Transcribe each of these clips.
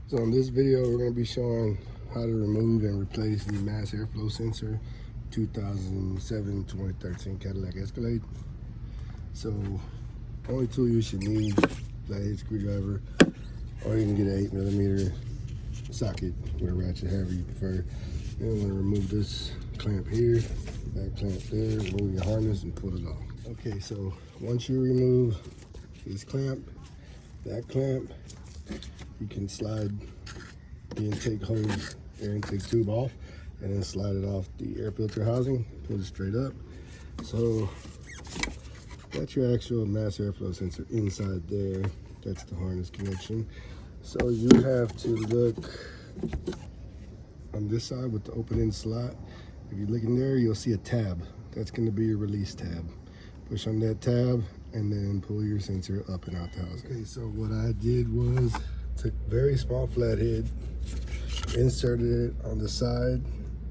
So in this video, we're going to be showing how to remove and replace the mass airflow sensor 2007-2013 Cadillac Escalade. So only tool you should need, flathead screwdriver, or you can get an 8mm socket with a ratchet, however you prefer. Then we're going to remove this clamp here, that clamp there, remove your harness and pull it off. Okay, so once you remove this clamp, that clamp, you can slide the intake hose, air intake tube off, and then slide it off the air filter housing, pull it straight up. So that's your actual mass airflow sensor inside there. That's the harness connection. So you have to look on this side with the open end slot. If you look in there, you'll see a tab. That's going to be your release tab. Push on that tab and then pull your sensor up and out the housing. Okay, so what I did was took very small flathead, inserted it on the side,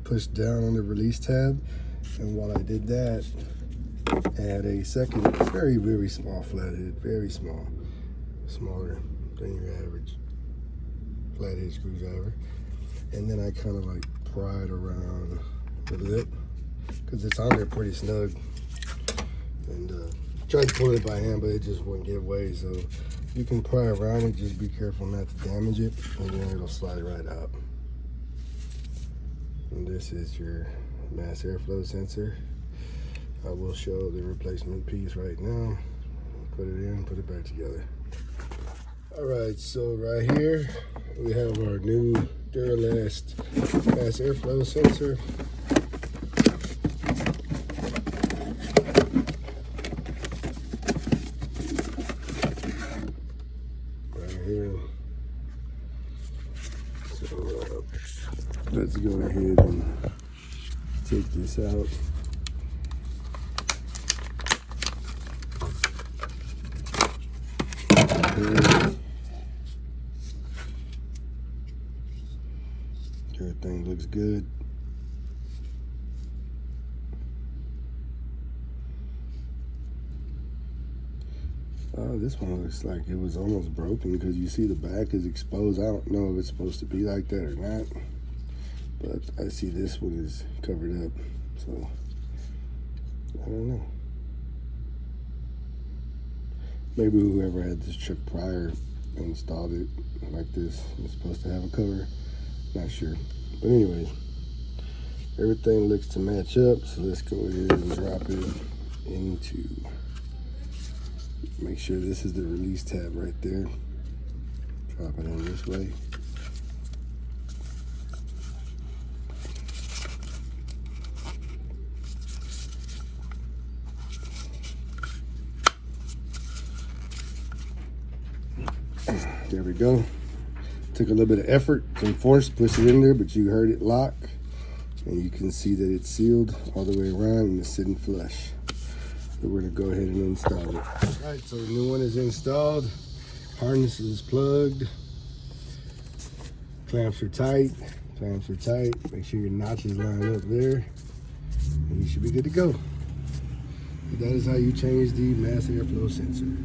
pushed down on the release tab, and while I did that, add a second very small flathead, very small, smaller than your average flathead screwdriver, and then I kind of like pry it around the lip because it's on there pretty snug, and tried to pull it by hand, but it just wouldn't give way. So you can pry around it, just be careful not to damage it, and then it'll slide right out. And this is your mass airflow sensor. I will show the replacement piece right now. Put it in, put it back together. All right, so right here we have our new Duralast mass airflow sensor. So let's go ahead and take this out. Everything looks good. This one looks like it was almost broken because you see the back is exposed. I don't know if it's supposed to be like that or not, but I see this one is covered up, so I don't know. Maybe whoever had this truck prior installed it like this is supposed to have a cover. Not sure, but anyways, everything looks to match up, so let's go ahead and drop it into. Make sure this is the release tab right there. Drop it in this way. There we go. Took a little bit of effort, some force, push it in there, but you heard it lock. And you can see that it's sealed all the way around and it's sitting flush. So we're gonna go ahead and install it. All right, so the new one is installed. Harness is plugged. Clamps are tight. Clamps are tight. Make sure your notches line up there. And you should be good to go. That is how you change the mass airflow sensor.